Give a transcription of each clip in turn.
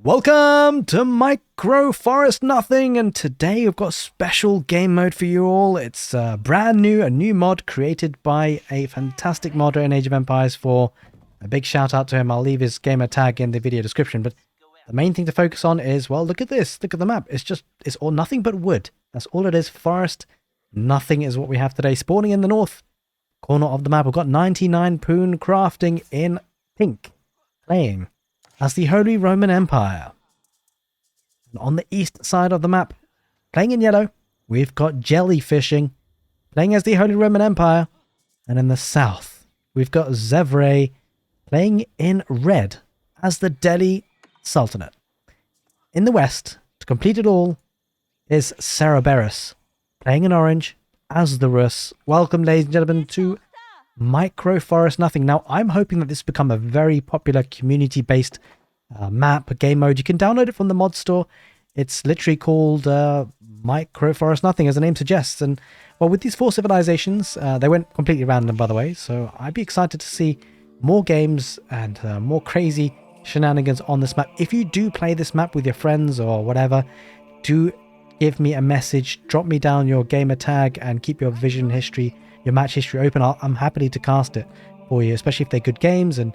Welcome to Micro Forest Nothing, and today we've got a special game mode for you all. It's brand new, a new mod created by a fantastic modder in Age of Empires 4. A big shout out to him. I'll leave his gamer tag in the video description, but the main thing to focus on is, well, look at this. Look at the map. It's all nothing but wood. That's all it is. Forest Nothing is what we have today. Spawning in the north corner of the map, we've got 99 Poon Crafting in pink, playing as the Holy Roman Empire. And on the east side of the map, playing in yellow, we've got Jellyfishing, playing as the Holy Roman Empire. And in the south, we've got Zevre, playing in red as the Delhi Sultanate. In the west, to complete it all, is Cerberus, playing in orange as the Rus. Welcome, ladies and gentlemen, to Micro Forest Nothing. Now, I'm hoping that this will become a very popular community-based map, game mode. You can download it from the mod store. It's literally called Micro Forest Nothing, as the name suggests. And, well, with these 4 civilizations, they went completely random, by the way, so I'd be excited to see more games and more crazy shenanigans on this map. If you do play this map with your friends or whatever, do give me a message, drop me down your gamer tag, and keep your vision history, your match history open. I'm happy to cast it for you, especially if they're good games, and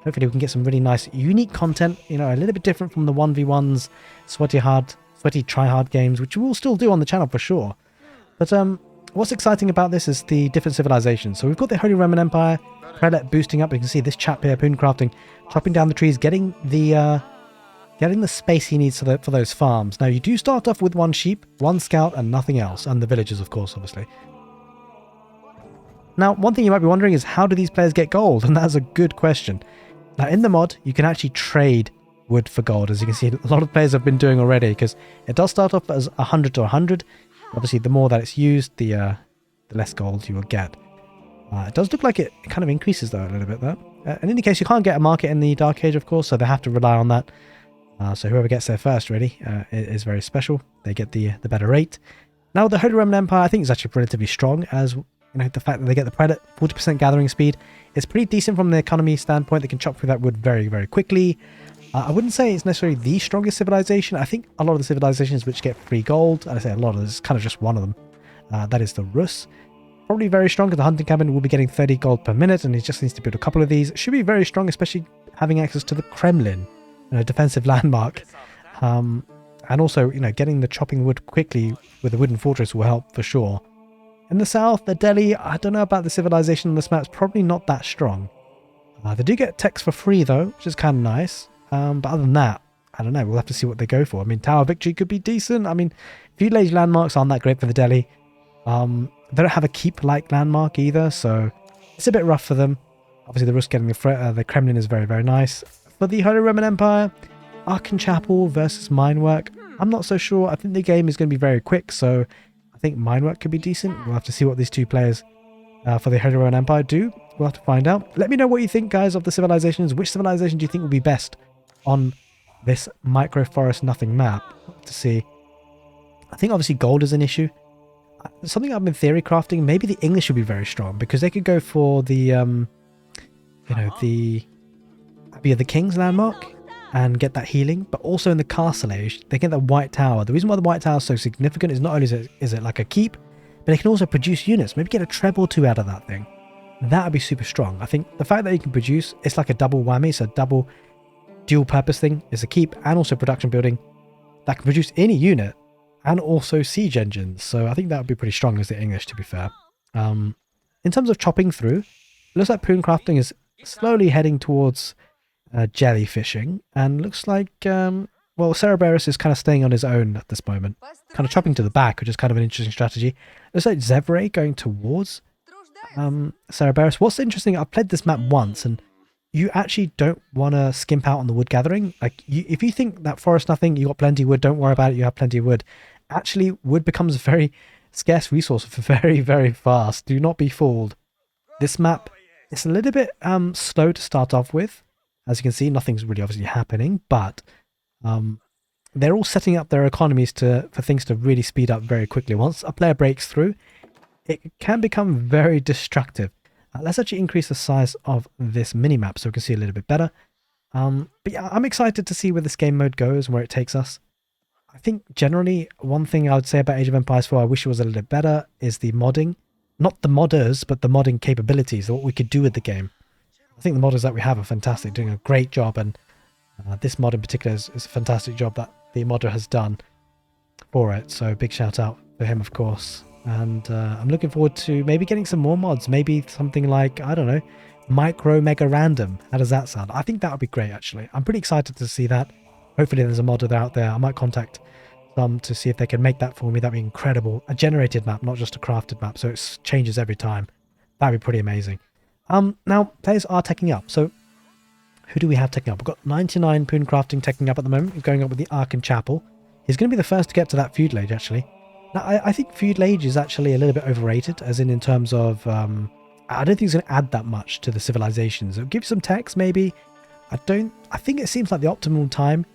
hopefully we can get some really nice, unique content, you know, a little bit different from the 1v1s, sweaty try-hard games, which we'll still do on the channel for sure. But what's exciting about this is the different civilizations. So we've got the Holy Roman Empire, Prelate boosting up. You can see this chap here, Poon Crafting, chopping down the trees, getting the space he needs for those farms. Now, you do start off with 1 sheep, 1 scout, and nothing else, and the villagers, of course, obviously. Now, one thing you might be wondering is, how do these players get gold? And that's a good question. Now, in the mod, you can actually trade wood for gold, as you can see a lot of players have been doing already, because it does start off as 100 to 100. Obviously, the more that it's used, the less gold you will get. It does look like it kind of increases, though, a little bit, though. In any case, you can't get a market in the Dark Age, of course, so they have to rely on that. So whoever gets there first, really, is very special. They get the better rate. Now, the Holy Roman Empire, I think, is actually relatively strong, as you know, the fact that they get the Prelate 40% gathering speed is pretty decent from the economy standpoint. They can chop through that wood very, very quickly. I wouldn't say it's necessarily the strongest civilization. I think a lot of the civilizations which get free gold, and I say a lot of this is kind of just one of them, that is the Rus. Probably very strong, because the hunting cabin will be getting 30 gold per minute, and he just needs to build a couple of these. Should be very strong, especially having access to the Kremlin, a defensive landmark. And also, you know, getting the chopping wood quickly with a wooden fortress will help for sure. In the south, the Delhi, I don't know about the civilization on this map. It's probably not that strong. They do get techs for free, though, which is kind of nice. But other than that, I don't know. We'll have to see what they go for. I mean, Tower Victory could be decent. I mean, feudal age landmarks aren't that great for the Delhi. They don't have a keep-like landmark either, so it's a bit rough for them. Obviously, the Rus getting the Kremlin is very, very nice. For the Holy Roman Empire, Ark and Chapel versus Minework. I'm not so sure. I think the game is going to be very quick, so I think Minework could be decent. We'll have to see what these 2 players for the Holy Roman Empire do. We'll have to find out. Let me know what you think, guys, of the civilizations. Which civilization do you think will be best on this Micro Forest Nothing map? To see. I think obviously gold is an issue. Something I've been theory crafting, maybe the English would be very strong, because they could go for the, you know, the Abbey of the King's landmark and get that healing, but also in the Castle Age, they get that White Tower. The reason why the White Tower is so significant is not only is it like a keep, but it can also produce units. Maybe get a treble 2 out of that thing. That would be super strong. I think the fact that you can produce, it's like a double whammy, so double dual purpose thing is a keep and also production building that can produce any unit and also siege engines. So I think that would be pretty strong as the English, to be fair. In terms of chopping through, it looks like Poon Crafting is slowly heading towards jellyfishing, and looks like, well, Cerberus is kind of staying on his own at this moment, kind of chopping to the back, which is kind of an interesting strategy. Looks like Zevre going towards Cerberus. What's interesting, I've played this map once, and you actually don't want to skimp out on the wood gathering. Like, if you think that Forest Nothing, you got plenty of wood, don't worry about it, you have plenty of wood. Actually, wood becomes a very scarce resource very, very fast. Do not be fooled. This map, it's a little bit slow to start off with. As you can see, nothing's really obviously happening, but they're all setting up their economies for things to really speed up very quickly. Once a player breaks through, it can become very destructive. Let's actually increase the size of this mini-map so we can see a little bit better. But yeah, I'm excited to see where this game mode goes and where it takes us. I think generally one thing I would say about Age of Empires 4 I wish it was a little bit better is the modding. Not the modders, but the modding capabilities, what we could do with the game. I think the modders that we have are fantastic, doing a great job, and this mod in particular is a fantastic job that the modder has done for it. So big shout out to him, of course. And I'm looking forward to maybe getting some more mods, maybe something like, I don't know, micro mega random. How does that sound? I think that would be great, actually. I'm pretty excited to see that. Hopefully there's a modder out there. I might contact them to see if they can make that for me. That'd be incredible. A generated map, not just a crafted map, so it changes every time. That'd be pretty amazing. Now players are teching up. So who do we have teching up? We've got 99 Poon Crafting teching up at the moment. He's going up with the Ark and Chapel. He's going to be the first to get to that feud age, actually. Now, I think feud age is actually a little bit overrated, as in terms of, I don't think it's going to add that much to the civilizations. It'll give some text, maybe. I think it seems like the optimal time,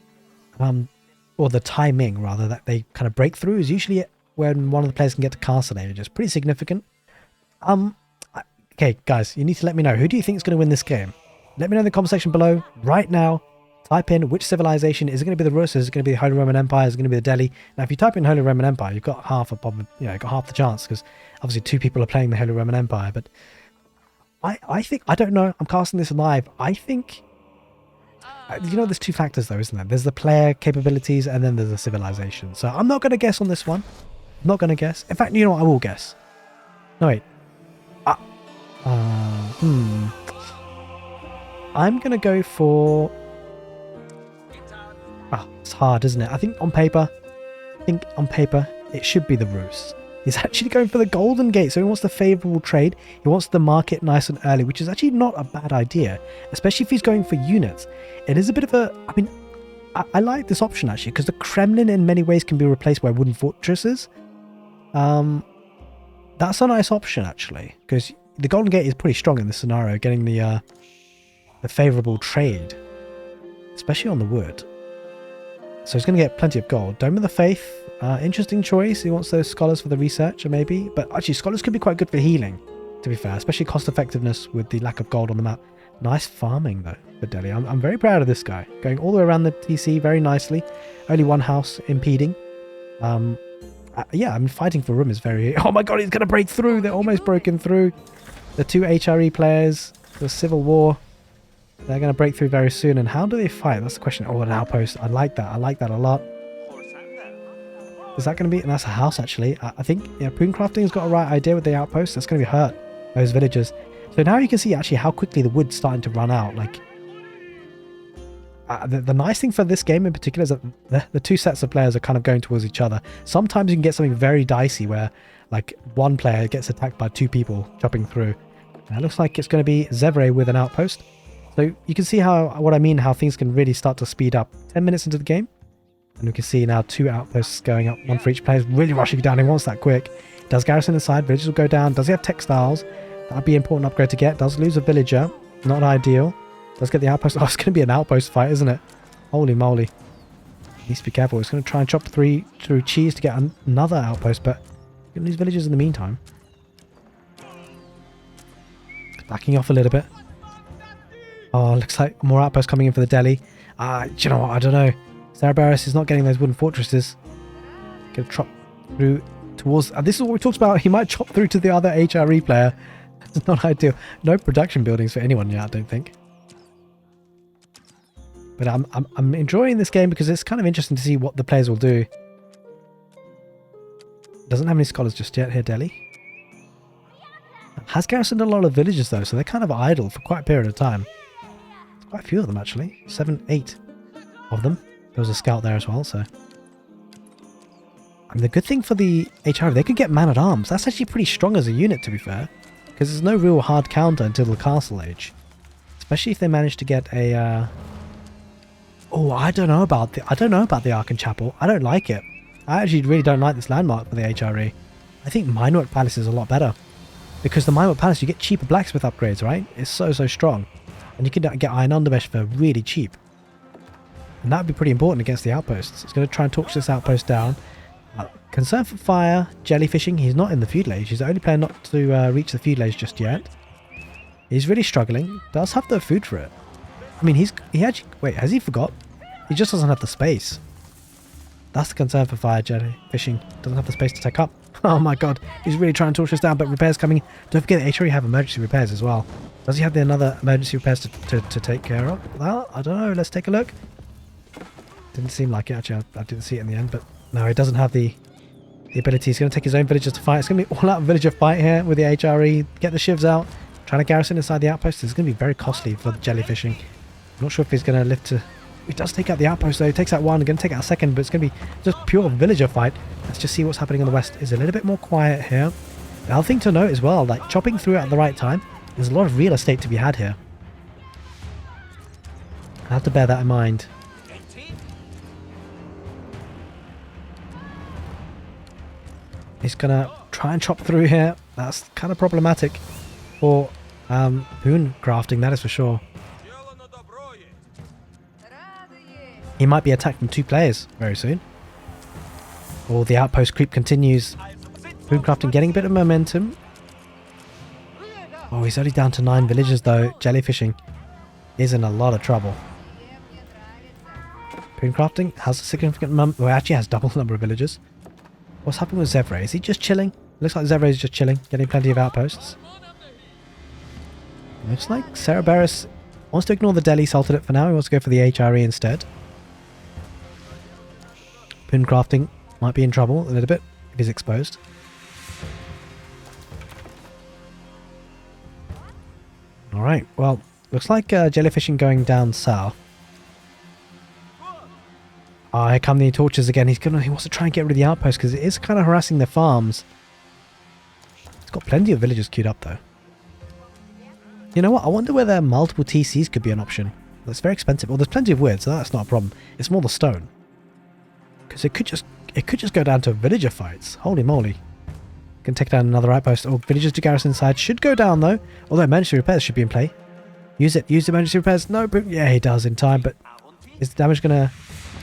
or the timing, rather, that they kind of break through is usually when one of the players can get to castle age. It's pretty significant. Okay, guys, you need to let me know. Who do you think is going to win this game? Let me know in the comment section below right now. Type in which civilization. Is it going to be the Rus? Is it going to be the Holy Roman Empire? Is it going to be the Delhi? Now, if you type in Holy Roman Empire, you've got half a problem. You know, you've got half the chance, because obviously 2 people are playing the Holy Roman Empire. But I think, I don't know. I'm casting this live. I think, you know, there's 2 factors though, isn't there? There's the player capabilities, and then there's the civilization. So I'm not going to guess on this one. I'm not going to guess. In fact, you know what? I will guess. No, wait. I'm going to go for... it's hard, isn't it? I think on paper, it should be the Rus. He's actually going for the Golden Gate, so he wants the favourable trade. He wants the market nice and early, which is actually not a bad idea, especially if he's going for units. It is a bit of a... I mean, I like this option, actually, because the Kremlin in many ways can be replaced by wooden fortresses. That's a nice option, actually, because the Golden Gate is pretty strong in this scenario, getting the favourable trade, especially on the wood. So he's going to get plenty of gold. Dome of the Faith, interesting choice. He wants those scholars for the researcher, maybe. But actually, scholars could be quite good for healing, to be fair, especially cost effectiveness with the lack of gold on the map. Nice farming, though, for Delhi. I'm very proud of this guy. Going all the way around the TC very nicely. Only one house impeding. Yeah, I mean, fighting for room is very... Oh my god, he's going to break through. They're almost broken through. The 2 HRE players, the Civil War, they're going to break through very soon. And how do they fight? That's the question. Oh, an outpost. I like that. I like that a lot. Is that going to be... And that's a house, actually. I think, yeah, Poon Crafting's got a right idea with the outpost. That's going to be hurt, those villagers. So now you can see, actually, how quickly the wood's starting to run out. Like, the nice thing for this game in particular is that the 2 sets of players are kind of going towards each other. Sometimes you can get something very dicey where, like, one player gets attacked by 2 people chopping through. And it looks like it's going to be Zevre with an outpost. So you can see what I mean, how things can really start to speed up. 10 minutes into the game, and we can see now 2 outposts going up, 1 for each player. Really rushing down. He wants that quick. Does garrison inside. Villagers will go down. Does he have textiles? That'd be an important upgrade to get. Does lose a villager. Not ideal. Does get the outpost. Oh, it's going to be an outpost fight, isn't it? Holy moly. Needs to be careful. It's going to try and chop through cheese to get another outpost, but going to lose villagers in the meantime. Backing off a little bit. Oh, looks like more outposts coming in for the Delhi. Do you know what? I don't know. Cerberus is not getting those wooden fortresses. Going to chop through towards... this is what we talked about. He might chop through to the other HRE player. That's not ideal. No production buildings for anyone yet, I don't think. But I'm enjoying this game because it's kind of interesting to see what the players will do. Doesn't have any scholars just yet here, Delhi. Has garrisoned a lot of villages though, so they're kind of idle for quite a period of time. Quite a few of them actually. 7, 8 of them. There was a scout there as well, so... I mean, the good thing for the HR, they could get man-at-arms. That's actually pretty strong as a unit, to be fair. Because there's no real hard counter until the castle age. Especially if they manage to get a... Oh, I don't know about the Ark and Chapel. I don't like it. I actually really don't like this landmark for the HRE. I think Minework Palace is a lot better. Because the Minework Palace, you get cheaper blacksmith upgrades, right? It's so strong. And you can get iron undermesh for really cheap. And that would be pretty important against the outposts. It's going to try and torch this outpost down. Concern for fire, jellyfishing. He's not in the feudalage. He's the only player not to reach the feudalage just yet. He's really struggling. Does have the food for it. I mean, he actually... Wait, has he forgot? He just doesn't have the space. That's the concern for fire jelly fishing. Doesn't have the space to take up. Oh my god. He's really trying to torch us down, but repairs coming. Don't forget that HRE have emergency repairs as well. Does he have the another emergency repairs to take care of? Well, I don't know. Let's take a look. Didn't seem like it. Actually, I didn't see it in the end, but no, he doesn't have the ability. He's going to take his own villagers to fight. It's going to be all-out villager fight here with the HRE. Get the shivs out. Trying to garrison inside the outpost. This is going to be very costly for the jellyfishing. I'm not sure if he's going to live to... He does take out the outpost though. He takes out one. Going to take out a second, but it's going to be just pure villager fight. Let's just see what's happening in the west. Is a little bit more quiet here. The other thing to note as well, like chopping through at the right time, there's a lot of real estate to be had here. I have to bear that in mind. He's going to try and chop through here. That's kind of problematic for boon crafting, that is for sure. He might be attacked from 2 players very soon. Or the outpost creep continues. Boon crafting getting a bit of momentum. Oh, he's only down to 9 villagers though. Jellyfishing is in a lot of trouble. Boon crafting has a significant well, actually has double the number of villagers. What's happening with Zevre? Is he just chilling? Looks like Zevre is just chilling, getting plenty of outposts. Looks like Cerberus wants to ignore the Delhi Sultanate for now. He wants to go for the HRE instead. Boon crafting might be in trouble a little bit if he's exposed. Alright, well, looks like jellyfishing going down south. Ah, here come the torches again. He wants to try and get rid of the outpost because it is kind of harassing the farms. It's got plenty of villagers queued up though. You know what? I wonder whether multiple TCs could be an option. That's very expensive. Well, there's plenty of wood, so that's not a problem. It's more the stone. Because it could just go down to villager fights. Holy moly. Can take down another outpost. Oh, villagers to garrison inside should go down though. Although emergency repairs should be in play. Use it. Use the emergency repairs. No, but yeah, he does in time. But is the damage gonna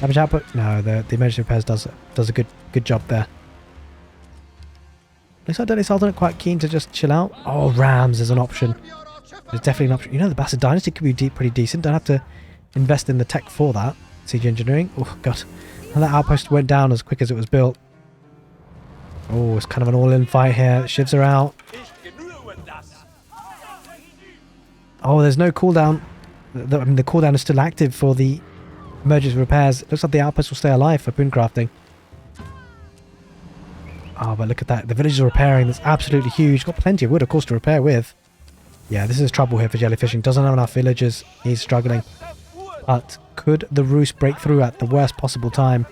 damage output? No, the emergency repairs does a good job there. Looks like Delhi Sultanate quite keen to just chill out. Oh, Rams is an option. There's definitely an option. You know, the Bastard Dynasty could be pretty decent. Don't have to invest in the tech for that. Siege engineering. Oh god. And that outpost went down as quick as it was built. Oh, it's kind of an all-in fight here. Shivs are out. Oh, there's no cooldown. I mean, the cooldown is still active for the emergency repairs. It looks like the outpost will stay alive for boon crafting. Oh, but look at that. The villagers are repairing. That's absolutely huge. Got plenty of wood, of course, to repair with. Yeah, this is trouble here for jellyfishing. Doesn't have enough villagers. He's struggling. But could the roost break through at the worst possible time?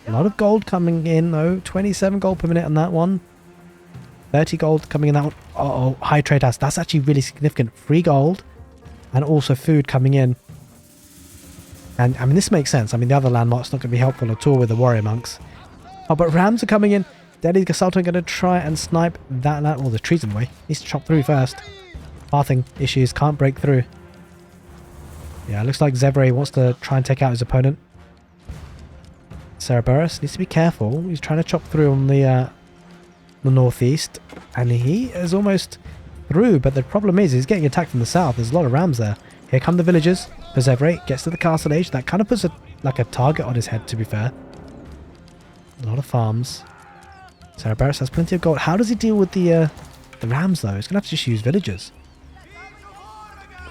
A lot of gold coming in though. 27 gold per minute on that one. 30 gold coming in that one. Uh-oh, high trade house. That's actually really significant. Free gold and also food coming in. And I mean, this makes sense. I mean, the other landmark's not going to be helpful at all with the warrior monks. Oh, but rams are coming in. Delhi Sultan going to try and snipe that land. Well, the tree's in the way. Needs to chop through first. Pathing issues. Can't break through. Yeah, it looks like Zevre wants to try and take out his opponent. Cerberus needs to be careful. He's trying to chop through on the northeast. And he is almost through. But the problem is he's getting attacked from the south. There's a lot of rams there. Here come the villagers. Zevre gets to the castle age. That kind of puts like a target on his head, to be fair. A lot of farms. Cerberus has plenty of gold. How does he deal with the rams, though? He's going to have to just use villagers.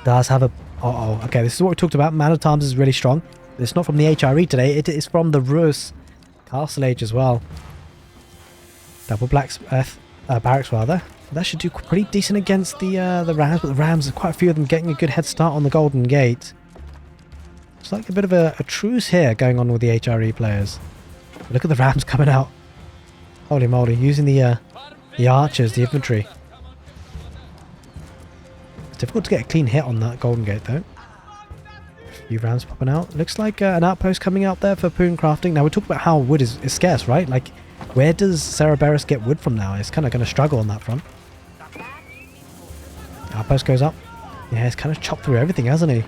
Does have a... Uh-oh. Okay, this is what we talked about. Man at Arms is really strong. It's not from the HRE today. It is from the Rus Castle Age as well. Double blacksmith barracks rather. That should do pretty decent against the Rams. But the Rams, quite a few of them getting a good head start on the Golden Gate. It's like a bit of a truce here going on with the HRE players. But look at the Rams coming out. Holy moly! Using the archers, the infantry. It's difficult to get a clean hit on that Golden Gate though. A few Rams popping out. Looks like an outpost coming out there for boon crafting. Now we talked about how wood is scarce, right? Like, where does Cerberus get wood from now? It's kind of going to struggle on that front. Outpost goes up. Yeah, he's kind of chopped through everything, hasn't he?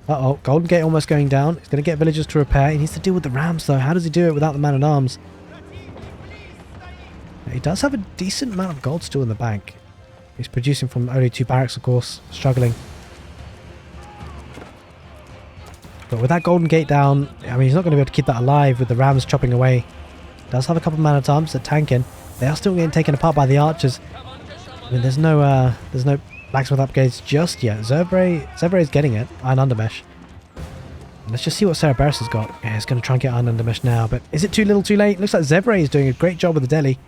Uh-oh, Golden Gate almost going down. He's going to get villagers to repair. He needs to deal with the Rams though. How does he do it without the man-at-arms? He does have a decent amount of gold still in the bank. He's producing from only 2 barracks, of course. Struggling. But with that golden gate down, I mean, he's not going to be able to keep that alive with the rams chopping away. Does have a couple of man-at-arms that tank in. They are still getting taken apart by the archers. I mean, there's no blacksmith upgrades just yet. Zevre is getting it. Iron Undermesh. Let's just see what Cerberus has got. Yeah, he's going to try and get Iron Undermesh now, but is it too little too late? Looks like Zevre is doing a great job with the deli.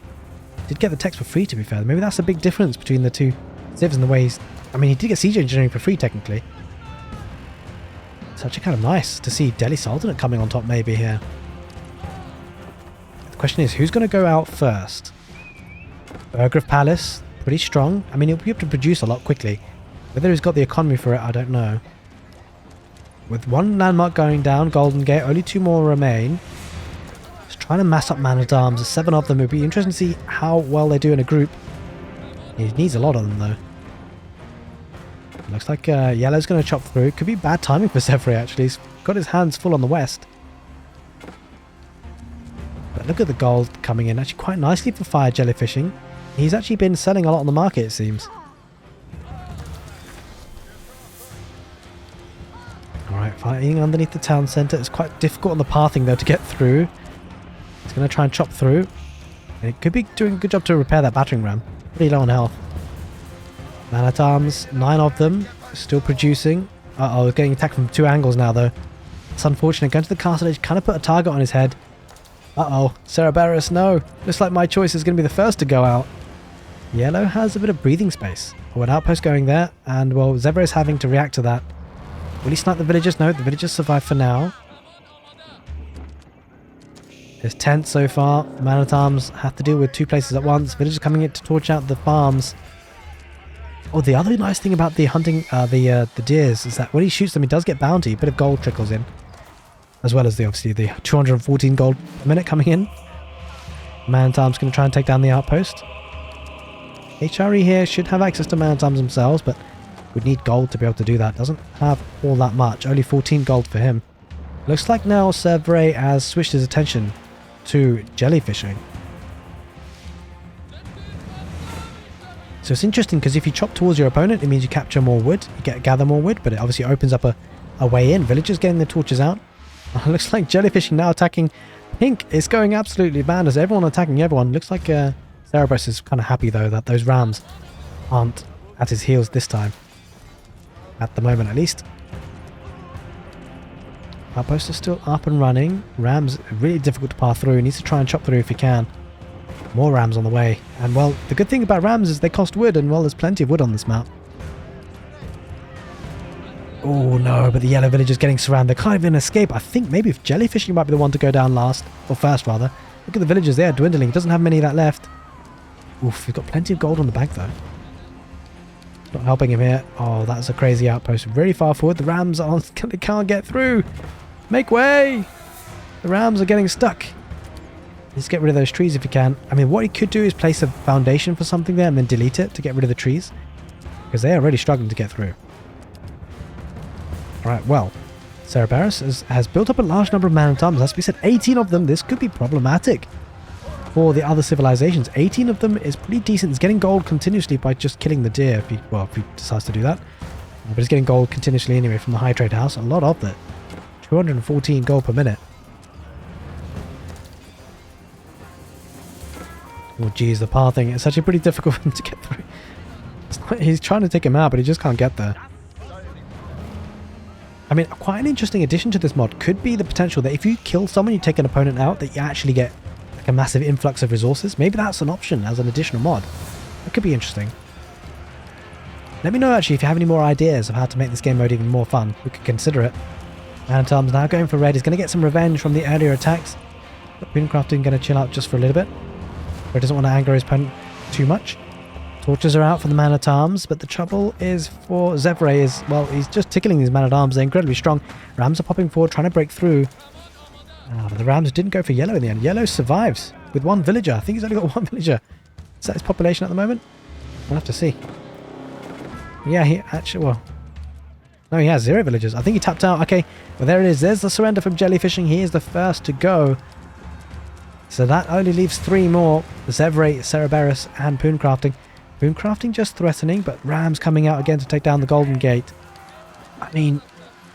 Did get the text for free, to be fair. Maybe that's a big difference between the two civs and the way he's... I mean, he did get siege engineering for free, technically. It's actually kind of nice to see Delhi Sultanate coming on top maybe here. The question is, who's going to go out first? Burggraf Palace, pretty strong. I mean, he'll be able to produce a lot quickly. Whether he's got the economy for it, I don't know. With one landmark going down, Golden Gate, only 2 more remain. Just trying to mass up man-at-arms. There's 7 of them. It'll be interesting to see how well they do in a group. He needs a lot of them, though. Looks like Yellow's going to chop through. Could be bad timing for Zevre, actually. He's got his hands full on the west. But look at the gold coming in. Actually quite nicely for fire jellyfishing. He's actually been selling a lot on the market, it seems. Alright, fighting underneath the town centre. It's quite difficult on the pathing, though, to get through. He's going to try and chop through. And it could be doing a good job to repair that battering ram. Pretty low on health. Man-at-arms, 9 of them, still producing. Uh-oh, getting attacked from 2 angles now, though. It's unfortunate. Going to the castle edge, kind of put a target on his head. Uh-oh, Cerberus, no. Looks like my choice is going to be the first to go out. Yellow has a bit of breathing space. Oh, an outpost going there, and, well, Zevre is having to react to that. Will he snipe the villagers? No, the villagers survive for now. There's 10 so far. Man-at-arms have to deal with 2 places at once. Villagers coming in to torch out the farms. Oh, the other nice thing about the hunting the deers is that when he shoots them, he does get bounty. A bit of gold trickles in. As well as obviously the 214 gold a minute coming in. Man-at-arms going to try and take down the outpost. HRE here should have access to man-at-arms themselves, but would need gold to be able to do that. Doesn't have all that much. Only 14 gold for him. Looks like now Zevre has switched his attention to jellyfishing. So it's interesting because if you chop towards your opponent, it means you capture more wood, you gather more wood, but it obviously opens up a way in. Villagers getting the torches out. Looks like jellyfishing now attacking pink. It's going absolutely bad as everyone attacking everyone. Looks like Cerberus is kind of happy though that those rams aren't at his heels this time. At the moment at least. Outpost is still up and running. Rams really difficult to pass through. He needs to try and chop through if he can. More rams on the way. And, well, the good thing about rams is they cost wood, and, well, there's plenty of wood on this map. Oh, no, but the yellow village is getting surrounded. They can't even escape. I think maybe if jellyfishing might be the one to go down last, or first, rather. Look at the villagers there dwindling. He doesn't have many of that left. Oof, he's got plenty of gold on the bank, though. Not helping him here. Oh, that's a crazy outpost. Really far forward. The rams are they can't get through. Make way! The rams are getting stuck. Let's get rid of those trees if you can. I mean, what he could do is place a foundation for something there and then delete it to get rid of the trees. Because they are really struggling to get through. Alright, well. Cerberus has built up a large number of man-at-arms. As we said, 18 of them. This could be problematic for the other civilizations. 18 of them is pretty decent. He's getting gold continuously by just killing the deer if he decides to do that. But he's getting gold continuously anyway from the high trade house. A lot of it. 214 gold per minute. Oh geez, the pathing. It's actually pretty difficult for him to get through. He's trying to take him out, but he just can't get there. I mean, quite an interesting addition to this mod could be the potential that if you kill someone, you take an opponent out, that you actually get like a massive influx of resources. Maybe that's an option as an additional mod. That could be interesting. Let me know actually if you have any more ideas of how to make this game mode even more fun. We could consider it. Man-at-arms now going for red. He's going to get some revenge from the earlier attacks. But Boonecrafting going to chill out just for a little bit. He doesn't want to anger his opponent too much. Torches are out for the man-at-arms, but the trouble is for Zevre is, well, he's just tickling these man-at-arms. They're incredibly strong. Rams are popping forward, trying to break through. But the rams didn't go for yellow in the end. Yellow survives with 1 villager. I think he's only got 1 villager. Is that his population at the moment? We'll have to see. Yeah, he actually, well... No, he has 0 villagers. I think he tapped out. Okay, well, there it is. There's the surrender from jellyfishing. He is the first to go. So that only leaves 3 more. Zevre, Cerberus, and Boonecrafting. Boonecrafting just threatening, but rams coming out again to take down the Golden Gate. I mean,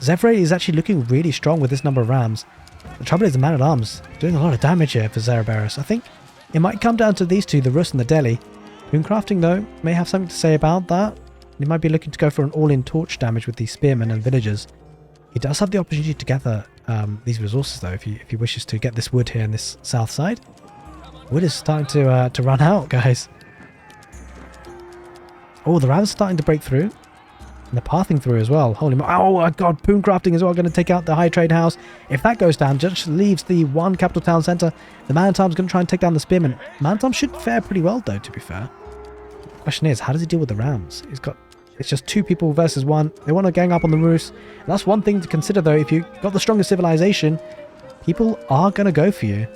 Zevre is actually looking really strong with this number of rams. The trouble is the man-at-arms doing a lot of damage here for Cerberus. I think it might come down to these two, the Rus and the Delhi. Boomcrafting, though, may have something to say about that. He might be looking to go for an all-in torch damage with these spearmen and villagers. He does have the opportunity to gather these resources, though, if he wishes to get this wood here in this south side. Wood is starting to run out, guys. Oh, the rams are starting to break through. And they're pathing through as well. Holy oh my god, Boomcrafting as well going to take out the high trade house. If that goes down, just leaves the one capital town centre. The man-at-arms going to try and take down the spearmen. Man-at-arms should fare pretty well, though, to be fair. The question is, how does he deal with the rams? It's just 2 people versus 1. They want to gang up on the Rus. And that's one thing to consider, though. If you've got the strongest civilization, people are going to go for you.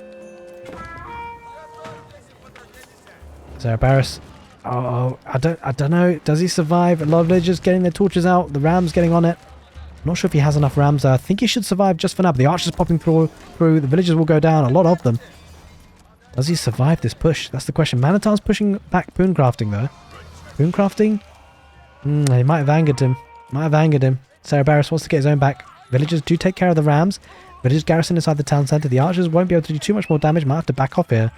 Cerberus. Oh, I don't know. Does he survive? A lot of villagers getting their torches out. The rams getting on it. I'm not sure if he has enough rams. I think he should survive just for now. But the archers popping through. The villagers will go down. A lot of them. Does he survive this push? That's the question. Man-at-arms pushing back Boomcrafting, though. Boomcrafting? He might have angered him. Cerberus wants to get his own back. Villagers do take care of the rams. Villagers garrison inside the town centre. The archers won't be able to do too much more damage. Might have to back off here.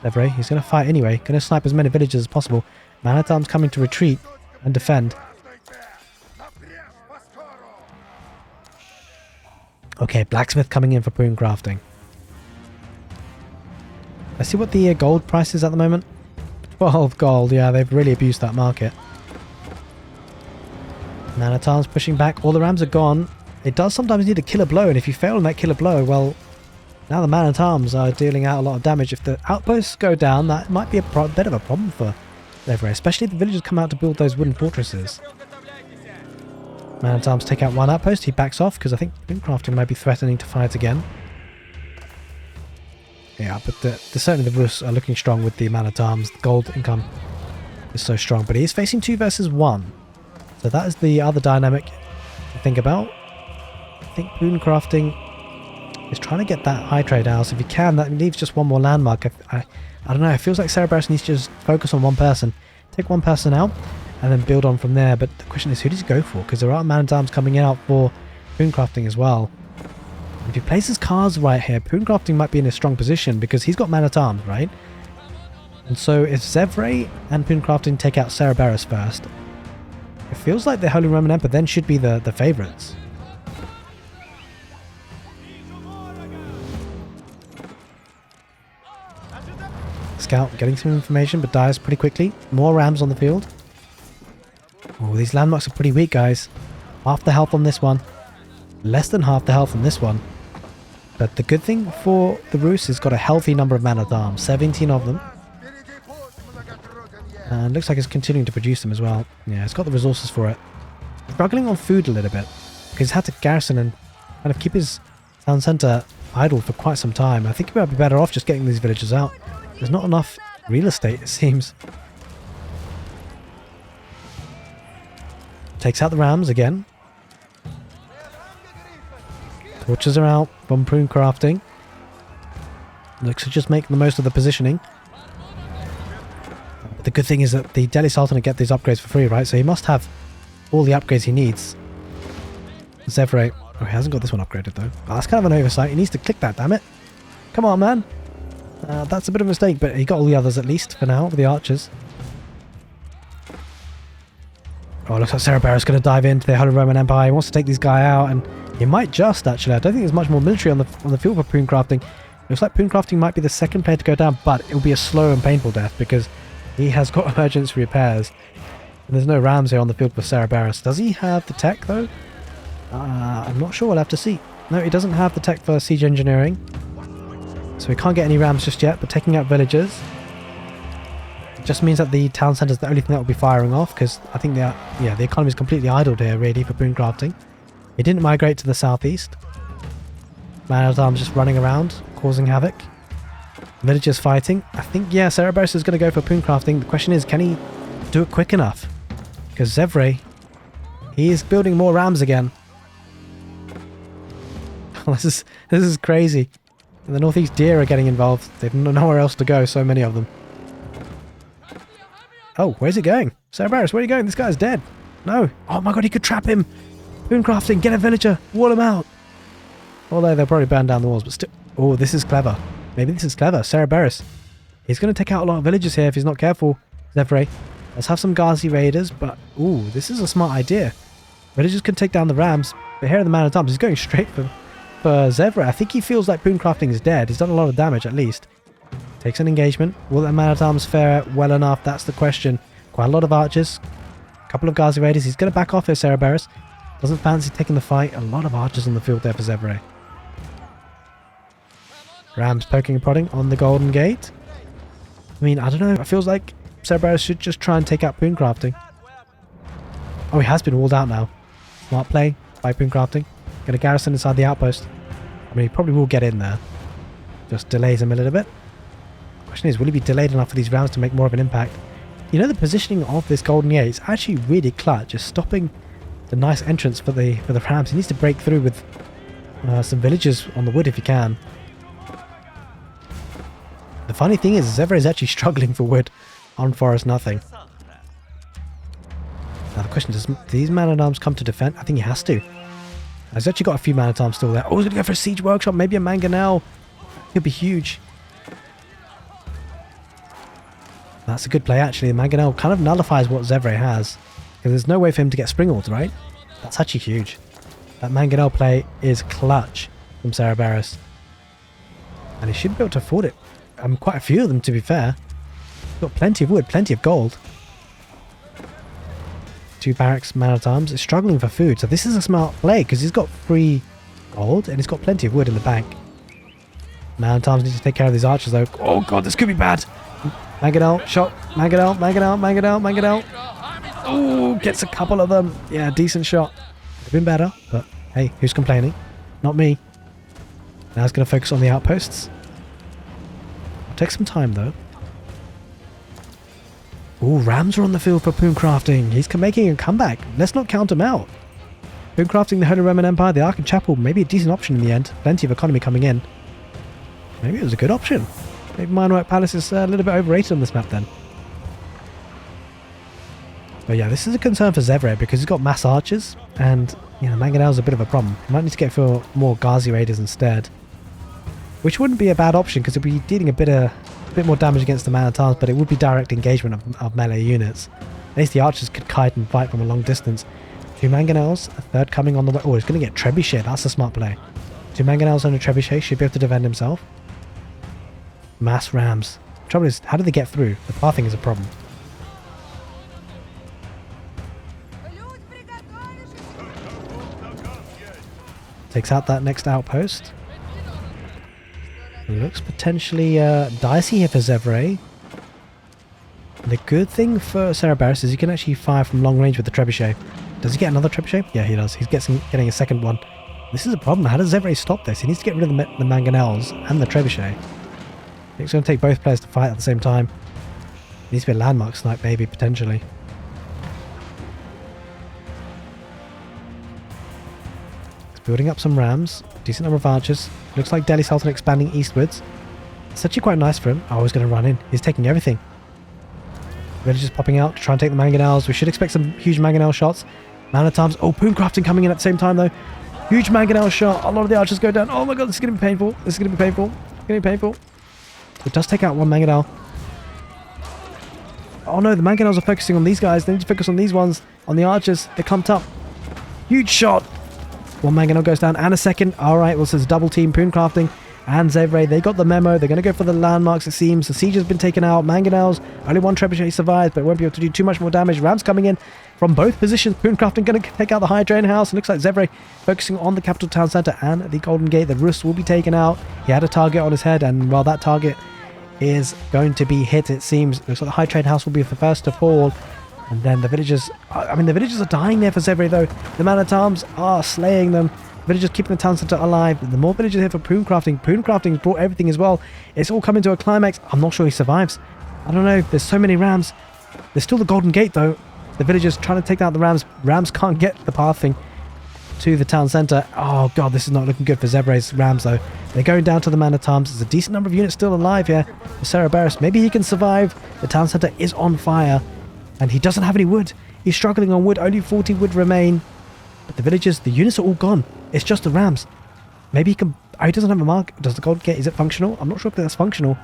Zevre, he's going to fight anyway. Going to snipe as many villagers as possible. Man-at-arms coming to retreat and defend. Okay, blacksmith coming in for Boomcrafting. Let's see what the gold price is at the moment. 12 gold. Yeah, they've really abused that market. Man-at-arms pushing back. All the rams are gone. It does sometimes need a killer blow, and if you fail on that killer blow, well, now the man-at-arms are dealing out a lot of damage. If the outposts go down, that might be a bit of a problem for Zevre, especially if the villagers come out to build those wooden fortresses. Man-at-arms take out one outpost. He backs off because I think Boomcrafting might be threatening to fight again. Yeah, but certainly the Rus are looking strong with the man-at-arms. The gold income is so strong, but he is facing 2 versus 1. So that is the other dynamic to think about. I think Boomcrafting is trying to get that high trade house. If he can, that leaves just one more landmark. I don't know. It feels like Cerberus needs to just focus on one person. Take one person out and then build on from there. But the question is, who does he go for? Because there are man-at-arms coming out for Boomcrafting as well. If he places cars right here, Boomcrafting might be in a strong position because he's got man-at-arms, right? And so if Zevre and Boomcrafting take out Cerberus first, it feels like the Holy Roman Emperor then should be the favourites. Scout getting some information, but dies pretty quickly. More rams on the field. Oh, these landmarks are pretty weak, guys. Half the health on this one. Less than half the health on this one. But the good thing for the Rus is got a healthy number of man-at-arms. 17 of them. And looks like it's continuing to produce them as well. Yeah, it's got the resources for it. Struggling on food a little bit. Because he's had to garrison and kind of keep his town centre idle for quite some time. I think he might be better off just getting these villagers out. There's not enough real estate, it seems. Takes out the rams again. Torches are out from Boomcrafting. Looks to just make the most of the positioning. But the good thing is that the Delhi Sultan will get these upgrades for free, right? So he must have all the upgrades he needs. Zevre. Oh, he hasn't got this one upgraded though. Oh, that's kind of an oversight. He needs to click that, damn it. Come on, man. That's a bit of a mistake, but he got all the others at least for now, with the archers. Oh, looks like Cerberus is going to dive into the Holy Roman Empire. He wants to take this guy out, and he might just, actually. I don't think there's much more military on the field for Boomcrafting. Looks like Boomcrafting might be the second player to go down, but it will be a slow and painful death, because he has got emergency repairs. And there's no rams here on the field for Cerberus. Does he have the tech, though? I'm not sure. We'll have to see. No, he doesn't have the tech for siege engineering. So we can't get any rams just yet, but taking out villagers just means that the town centre is the only thing that will be firing off, because I think the economy is completely idled here, really, for Boomcrafting. It didn't migrate to the southeast. Man-at-arms just running around, causing havoc. Villagers fighting. I think, yeah, Cerberus is going to go for Boomcrafting. The question is, can he do it quick enough? Because Zevre, he is building more rams again. This is crazy. The Northeast Deer are getting involved. They've nowhere else to go, so many of them. Oh, where's it going? Cerberus, where are you going? This guy's dead. No. Oh my god, he could trap him. Boon crafting, get a villager, wall him out. Although they'll probably burn down the walls, but still. Oh, this is clever. Maybe this is clever. Cerberus. He's going to take out a lot of villagers here if he's not careful. Zevre. Let's have some Ghazi raiders, but ooh, this is a smart idea. Villagers can take down the rams, but here are the man-at-arms. He's going straight for Zevre. I think he feels like boon crafting is dead. He's done a lot of damage at least. Takes an engagement. Will that man-at-arms fare well enough? That's the question. Quite a lot of archers. A couple of Ghazi raiders. He's going to back off here, Cerberus. Doesn't fancy taking the fight. A lot of archers on the field there for Zevre. Rams poking and prodding on the Golden Gate. I mean, I don't know. It feels like Cerberus should just try and take out boon crafting. Oh, he has been walled out now. Smart play by boon crafting. Going to garrison inside the outpost. I mean, he probably will get in there. Just delays him a little bit. The question is, will he be delayed enough for these rounds to make more of an impact? You know, the positioning of this Golden Gate is actually really clutch. Just stopping the nice entrance for the rams. He needs to break through with some villagers on the wood if he can. The funny thing is, Zevre is actually struggling for wood on forest nothing. Now the question is, do these man-at-arms come to defend? I think he has to. He's actually got a few man-at-arms still there. Oh, he's going to go for a siege workshop. Maybe a mangonel. Could be huge. That's a good play actually. The mangonel kind of nullifies what Zevre has. Because there's no way for him to get springald, right? That's actually huge. That mangonel play is clutch from Cerberus. And he should be able to afford it. Quite a few of them, to be fair. Got plenty of wood, plenty of gold. 2 barracks man-at-arms. Is struggling for food, so this is a smart play because he's got free gold and he's got plenty of wood in the bank. Man-at-arms need to take care of these archers though. Oh god, this could be bad. Mangonel, shot. Mangonel, Mangonel, Mangonel, Mangonel. Oh, gets a couple of them. Yeah, decent shot. Could have been better, but hey, who's complaining? Not me. Now he's going to focus on the outposts. Take some time though. Ooh, rams are on the field for boon crafting. He's making a comeback. Let's not count him out. Boon crafting the Holy Roman Empire, the Ark and Chapel, maybe a decent option in the end. Plenty of economy coming in. Maybe it was a good option. Maybe Minework Palace is a little bit overrated on this map then. But yeah, this is a concern for Zevre because he's got mass archers and, you know, Mangonel's a bit of a problem. He might need to get for more Ghazi raiders instead. Which wouldn't be a bad option because it'd be dealing a bit more damage against the man-at-arms, but it would be direct engagement of melee units. At least the archers could kite and fight from a long distance. 2 mangonels, a third coming on the way. Oh, he's going to get trebuchet. That's a smart play. 2 mangonels and a trebuchet should be able to defend himself. Mass rams. Trouble is, how do they get through? The pathing is a problem. Takes out that next outpost. Looks potentially dicey here for Zevre. The good thing for Cerberus is he can actually fire from long range with the trebuchet. Does he get another trebuchet? Yeah, he does. He's getting a second one. This is a problem. How does Zevre stop this? He needs to get rid of the mangonels and the trebuchet. It's going to take both players to fight at the same time. Needs to be a landmark snipe, maybe, potentially. It's building up some rams. Decent number of archers. Looks like Delhi Sultan expanding eastwards. It's actually quite nice for him. Oh, he's going to run in. He's taking everything. Villagers popping out to try and take the mangonels. We should expect some huge mangonel shots. Man-at-arms. Oh, boon crafting coming in at the same time, though. Huge mangonel shot. A lot of the archers go down. Oh my god, this is going to be painful. This is going to be painful. It's going to be painful. It does take out one mangonel. Oh no, the mangonels are focusing on these guys. They need to focus on these ones. On the archers. They're clumped up. Huge shot. One mangonel goes down and a second. Alright, well, so it's double team. Boon crafting and Zevre. They got the memo. They're going to go for the landmarks, it seems. The siege has been taken out. Mangonels. Only one trebuchet survives, but won't be able to do too much more damage. Rams coming in from both positions. Boon crafting going to take out the high drain house. It looks like Zevre focusing on the capital town centre and the Golden Gate. The Rus will be taken out. He had a target on his head, and while that target is going to be hit, it seems. Looks like the high trade house will be the first to fall. And then the villagers, I mean, the villagers are dying there for Zevre though. The man-at-arms are slaying them. Villagers keeping the town centre alive. The more villagers here for boon crafting. Boon crafting's brought everything as well. It's all coming to a climax. I'm not sure he survives. I don't know. There's so many rams. There's still the Golden Gate though. The villagers trying to take out the rams. Rams can't get the pathing to the town centre. Oh god, this is not looking good for Zevre's rams though. They're going down to the man-at-arms. There's a decent number of units still alive here for Cerberus. Maybe he can survive. The town centre is on fire and he doesn't have any wood. He's struggling on wood. Only 40 wood remain. But the villagers, the units are all gone. It's just the rams. Maybe he can... Oh, he doesn't have a mark. Does the gold get... Is it functional? I'm not sure if that's functional.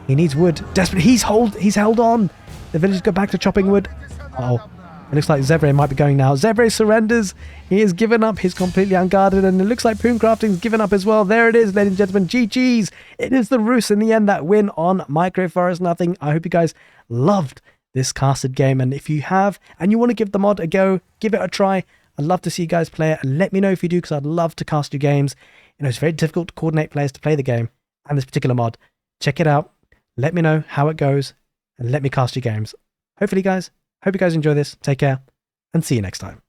He needs wood. Desperate. He's held on. The villagers go back to chopping wood. Uh-oh. It looks like Zevre might be going now. Zevre surrenders. He has given up. He's completely unguarded. And it looks like Poomcrafting's given up as well. There it is, ladies and gentlemen. GG's. It is the Rus in the end that win on Microforest Nothing. I hope you guys loved this casted game. And if you have, and you want to give the mod a go, give it a try. I'd love to see you guys play it. And let me know if you do, because I'd love to cast your games. You know, it's very difficult to coordinate players to play the game and this particular mod. Check it out. Let me know how it goes. And let me cast your games. Hopefully, guys. Hope you guys enjoy this. Take care, and see you next time.